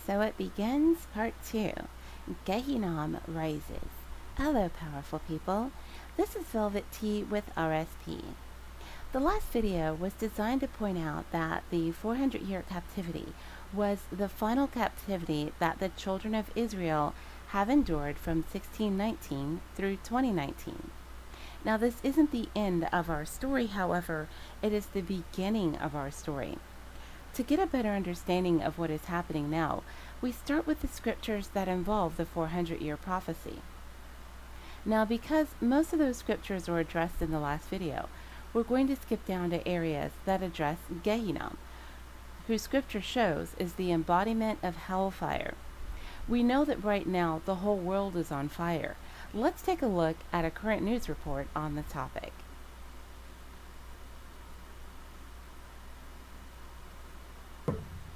So it begins part 2. Gehinam rises. Hello, powerful people. This is Velvet Tea with RSP. The last video was designed to point out that the 400-year captivity was the final captivity that the children of Israel have endured from 1619 through 2019. Now, this isn't the end of our story, however, it is the beginning of our story. To get a better understanding of what is happening now, we start with the scriptures that involve the 400-year prophecy. Now, because most of those scriptures were addressed in the last video, we're going to skip down to areas that address Gehinam, whose scripture shows is the embodiment of hellfire. We know that right now the whole world is on fire. Let's take a look at a current news report on the topic.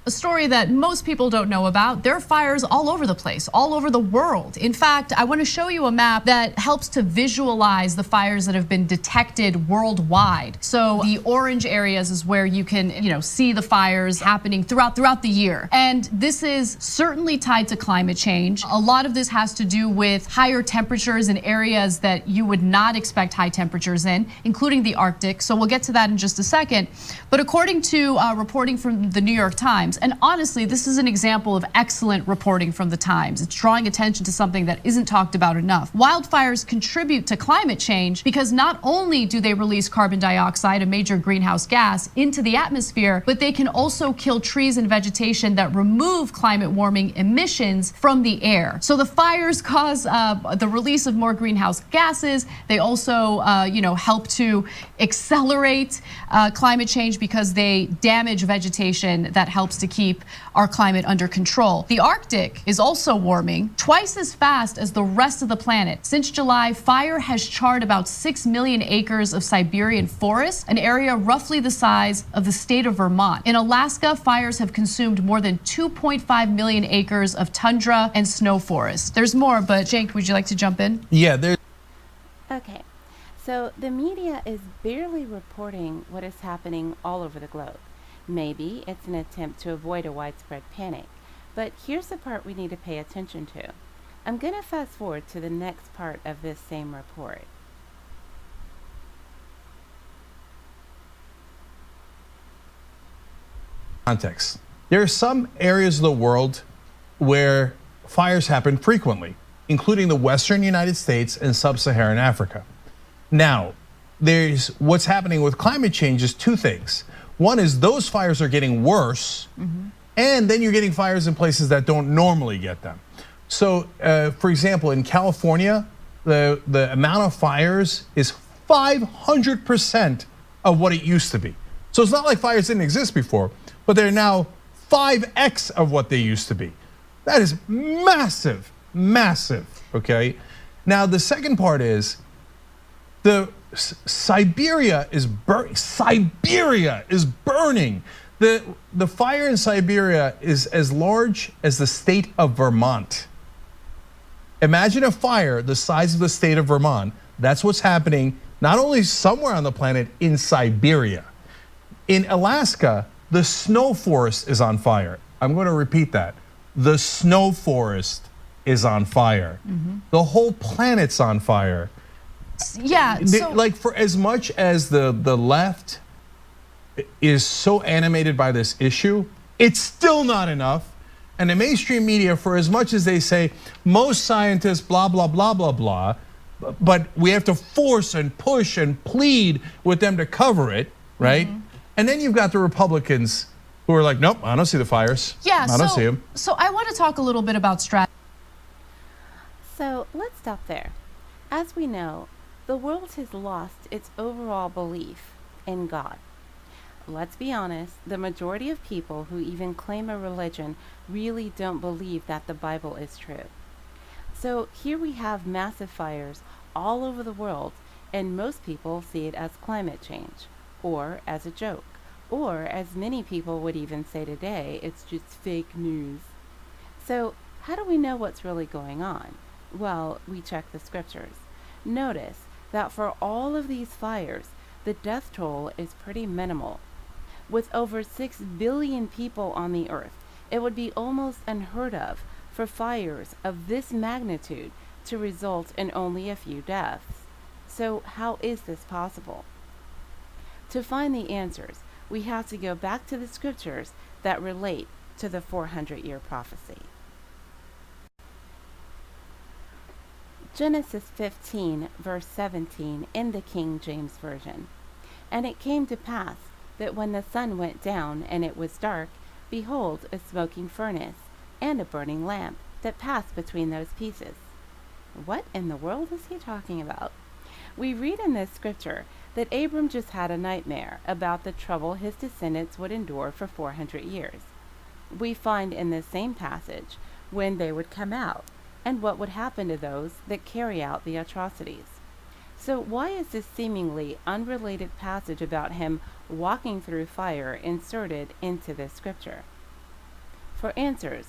A story that most people don't know about. There are fires all over the place, all over the world. In fact, I want to show you a map that helps to visualize the fires that have been detected worldwide. So the orange areas is where you can, see the fires happening throughout the year. And this is certainly tied to climate change. A lot of this has to do with higher temperatures in areas that you would not expect high temperatures in, including the Arctic. So we'll get to that in just a second. But according to reporting from the New York Times, and honestly, this is an example of excellent reporting from the Times. It's drawing attention to something that isn't talked about enough. Wildfires contribute to climate change because not only do they release carbon dioxide, a major greenhouse gas, into the atmosphere, but they can also kill trees and vegetation that remove climate warming emissions from the air. So the fires cause the release of more greenhouse gases. They also, help to accelerate climate change because they damage vegetation that helps to keep our climate under control. The Arctic is also warming twice as fast as the rest of the planet. Since July, fire has charred about 6 million acres of Siberian forest, an area roughly the size of the state of Vermont. In Alaska, fires have consumed more than 2.5 million acres of tundra and snow forest. There's more, but Jake, would you like to jump in? Yeah, there's. Okay, so the media is barely reporting what is happening all over the globe. Maybe it's an attempt to avoid a widespread panic, but here's the part we need to pay attention to. I'm going to fast forward to the next part of this same report. Context. There are some areas of the world where fires happen frequently, including the Western United States and Sub-Saharan Africa. Now, there's what's happening with climate change is two things. One is those fires are getting worse, and then you're getting fires in places that don't normally get them. So, for example, in California, the amount of fires is 500% of what it used to be. So it's not like fires didn't exist before, but they're now 5x of what they used to be. That is massive, massive, okay? Now, the second part is Siberia is burning. The fire in Siberia is as large as the state of Vermont. Imagine a fire the size of the state of Vermont. That's what's happening not only somewhere on the planet, in Siberia. In Alaska, the snow forest is on fire. I'm going to repeat that. The snow forest is on fire. The whole planet's on fire. Yeah, so like, for as much as the left is so animated by this issue, it's still not enough. And the mainstream media, for as much as they say most scientists blah blah blah blah blah, but we have to force and push and plead with them to cover it, right? And then you've got the Republicans who are like, nope, I don't see the fires. Yeah, I don't see them. So I want to talk a little bit about strategy. So let's stop there. As we know, the world has lost its overall belief in God. Let's be honest, the majority of people who even claim a religion really don't believe that the Bible is true. So here we have massive fires all over the world, and most people see it as climate change, or as a joke, or as many people would even say today, it's just fake news. So how do we know what's really going on? Well, we check the scriptures. Notice that for all of these fires, the death toll is pretty minimal. With over 6 billion people on the earth, It would be almost unheard of for fires of this magnitude to result in only a few deaths. So, how is this possible? To find the answers, we have to go back to the scriptures that relate to the 400-year prophecy. Genesis 15, verse 17 in the King James Version. And it came to pass that when the sun went down and it was dark, behold, a smoking furnace and a burning lamp that passed between those pieces. What in the world is he talking about? We read in this scripture that Abram just had a nightmare about the trouble his descendants would endure for 400 years. We find in this same passage when they would come out and what would happen to those that carry out the atrocities. So why is this seemingly unrelated passage about him walking through fire inserted into this scripture? For answers,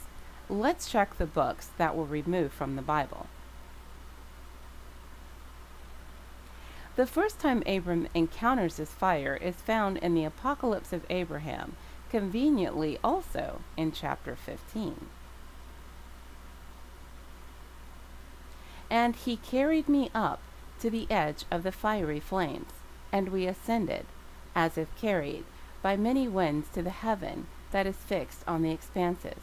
let's check the books that were removed from the Bible. The first time Abram encounters this fire is found in the Apocalypse of Abraham, conveniently also in chapter 15. And he carried me up to the edge of the fiery flames, and we ascended, as if carried by many winds to the heaven that is fixed on the expanses.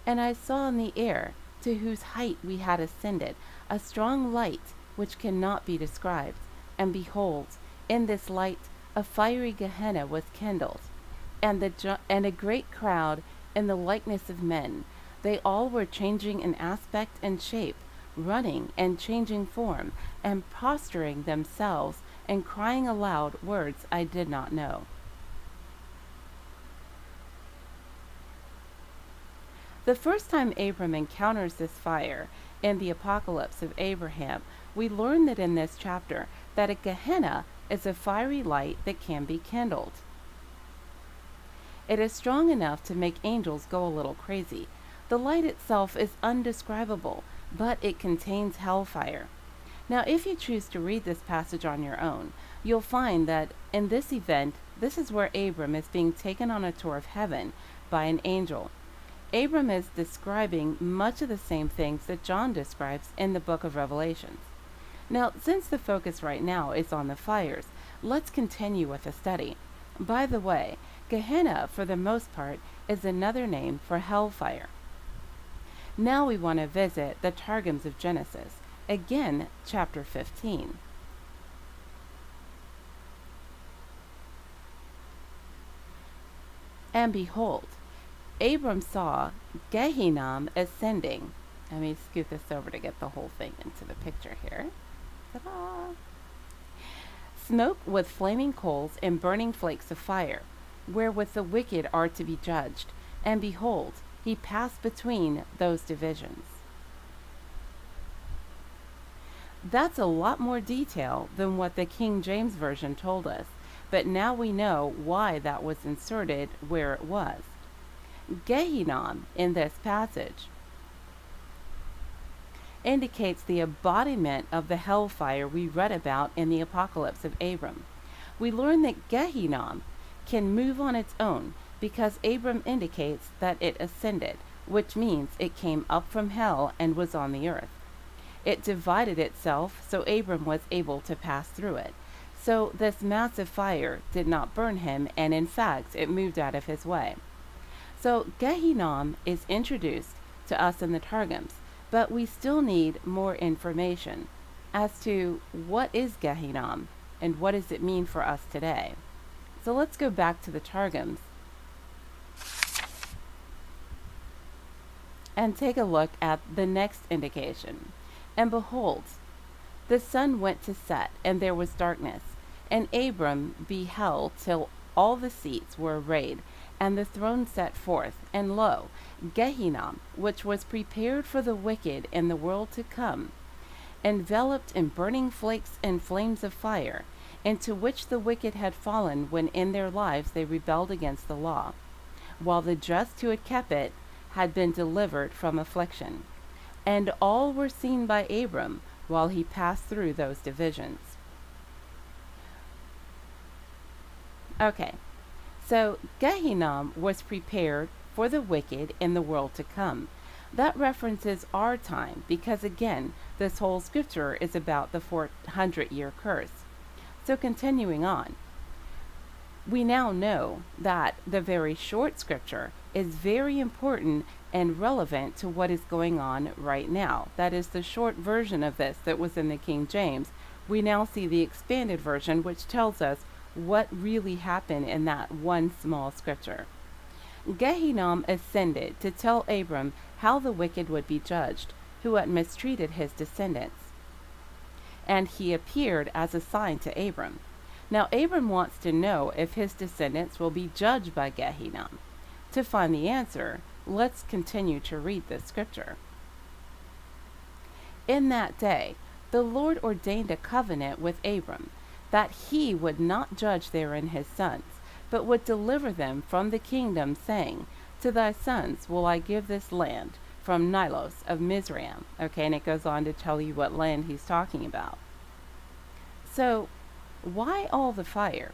And I saw in the air, to whose height we had ascended, a strong light which cannot be described. And behold, in this light a fiery Gehenna was kindled, and a great crowd in the likeness of men. They all were changing in aspect and shape, running and changing form, and posturing themselves, and crying aloud words I did not know. The first time Abram encounters this fire in the Apocalypse of Abraham, we learn that in this chapter that a Gehenna is a fiery light that can be kindled. It is strong enough to make angels go a little crazy. The light itself is undescribable, but it contains hellfire. Now, if you choose to read this passage on your own, you'll find that in this event, this is where Abram is being taken on a tour of heaven by an angel. Abram is describing much of the same things that John describes in the book of Revelations. Now, since the focus right now is on the fires, let's continue with the study. By the way, Gehenna, for the most part, is another name for hellfire. Now we want to visit the Targums of Genesis, again, chapter 15. And behold, Abram saw Gehinam ascending. Let me scoot this over to get the whole thing into the picture here. Ta-da! Smoke with flaming coals and burning flakes of fire, wherewith the wicked are to be judged. And behold, he passed between those divisions. That's a lot more detail than what the King James Version told us, but now we know why that was inserted where it was. Gehinam in this passage indicates the embodiment of the hellfire we read about in the Apocalypse of Abram. We learn that Gehinam can move on its own because Abram indicates that it ascended, which means it came up from hell and was on the earth. It divided itself, so Abram was able to pass through it. So this massive fire did not burn him, and in fact, it moved out of his way. So Gehinam is introduced to us in the Targums, but we still need more information as to what is Gehinam and what does it mean for us today. So let's go back to the Targums and take a look at the next indication. And behold, the sun went to set, and there was darkness. And Abram beheld till all the seats were arrayed, and the throne set forth. And lo, Gehinam, which was prepared for the wicked in the world to come, enveloped in burning flakes and flames of fire, into which the wicked had fallen when in their lives they rebelled against the law, while the just who had kept it had been delivered from affliction. And all were seen by Abram while he passed through those divisions. Okay, so Gehinam was prepared for the wicked in the world to come. That references our time because, again, this whole scripture is about the 400-year curse. So, continuing on, we now know that the very short scripture is very important and relevant to what is going on right now. That is the short version of this that was in the King James. We now see the expanded version, which tells us what really happened in that one small scripture. Gehinam ascended to tell Abram how the wicked would be judged, who had mistreated his descendants. And he appeared as a sign to Abram. Now Abram wants to know if his descendants will be judged by Gehinam. To find the answer, let's continue to read this scripture. In that day, the Lord ordained a covenant with Abram, that he would not judge therein his sons, but would deliver them from the kingdom, saying, to thy sons will I give this land, from Nilos of Mizraim. Okay, and it goes on to tell you what land he's talking about. So, why all the fire?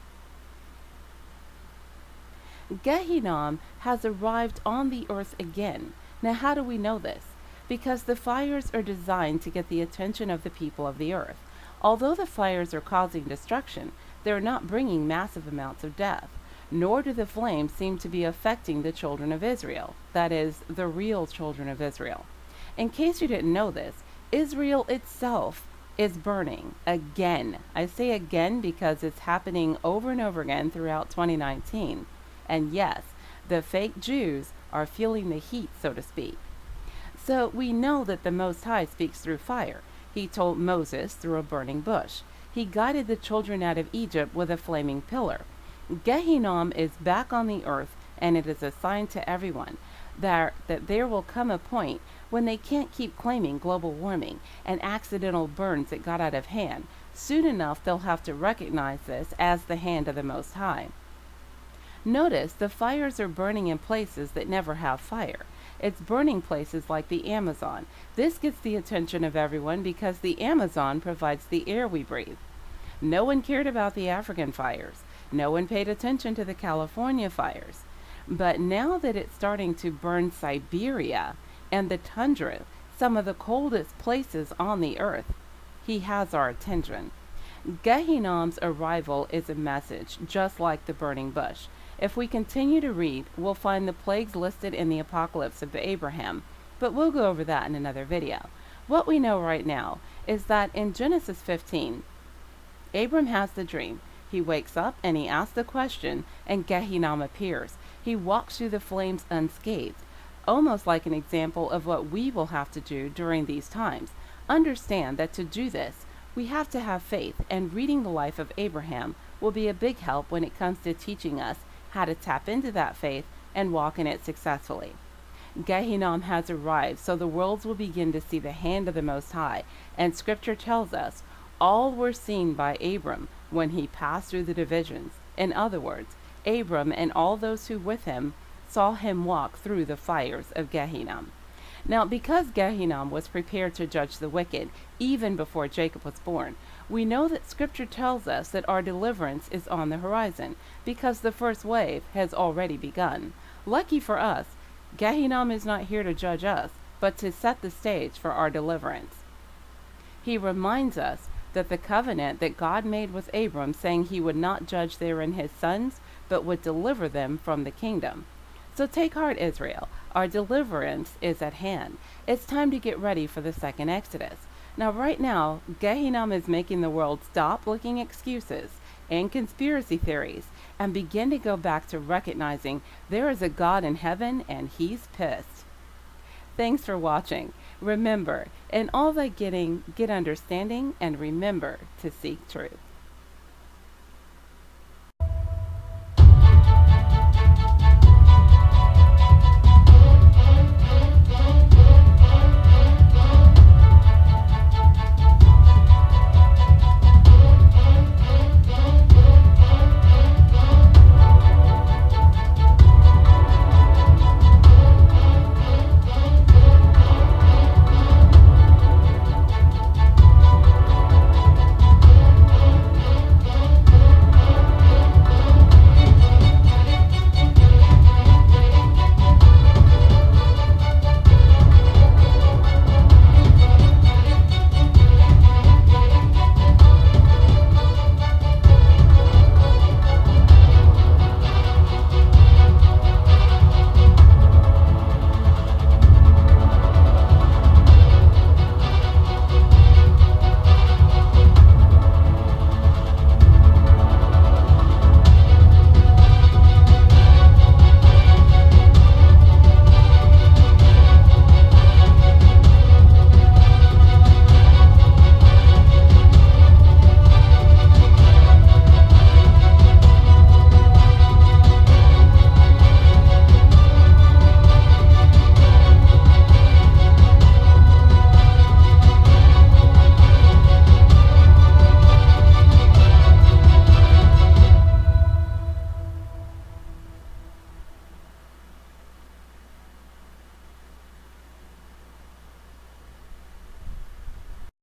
Gehinam has arrived on the earth again. Now, how do we know this? Because the fires are designed to get the attention of the people of the earth. Although the fires are causing destruction, they're not bringing massive amounts of death, nor do the flames seem to be affecting the children of Israel, that is, the real children of Israel. In case you didn't know this, Israel itself is burning again. I say again because it's happening over and over again throughout 2019. And yes, the fake Jews are feeling the heat, so to speak. So we know that the Most High speaks through fire. He told Moses through a burning bush. He guided the children out of Egypt with a flaming pillar. Gehinam is back on the earth, and it is a sign to everyone that there will come a point when they can't keep claiming global warming and accidental burns that got out of hand. Soon enough, they'll have to recognize this as the hand of the Most High. Notice the fires are burning in places that never have fire. It's burning places like the Amazon. This gets the attention of everyone because the Amazon provides the air we breathe. No one cared about the African fires. No one paid attention to the California fires. But now that it's starting to burn Siberia and the tundra, some of the coldest places on the earth, he has our attention. Gehinam's arrival is a message, just like the burning bush. If we continue to read, we'll find the plagues listed in the Apocalypse of Abraham, but we'll go over that in another video. What we know right now is that in Genesis 15, Abram has the dream. He wakes up and he asks the question, and Gehinam appears. He walks through the flames unscathed, almost like an example of what we will have to do during these times. Understand that to do this, we have to have faith, and reading the life of Abraham will be a big help when it comes to teaching us how to tap into that faith and walk in it successfully. Gehinam has arrived, so the worlds will begin to see the hand of the Most High, and Scripture tells us all were seen by Abram when he passed through the divisions. In other words, Abram and all those who with him saw him walk through the fires of Gehinam. Now, because Gehinam was prepared to judge the wicked even before Jacob was born, we know that Scripture tells us that our deliverance is on the horizon, because the first wave has already begun. Lucky for us, Gehinam is not here to judge us, but to set the stage for our deliverance. He reminds us that the covenant that God made with Abram, saying he would not judge therein his sons, but would deliver them from the kingdom. So take heart, Israel. Our deliverance is at hand. It's time to get ready for the second Exodus. Now, right now, Gehinam is making the world stop looking excuses and conspiracy theories and begin to go back to recognizing there is a God in heaven and he's pissed. Thanks for watching. Remember, in all thy getting, get understanding, and remember to seek truth.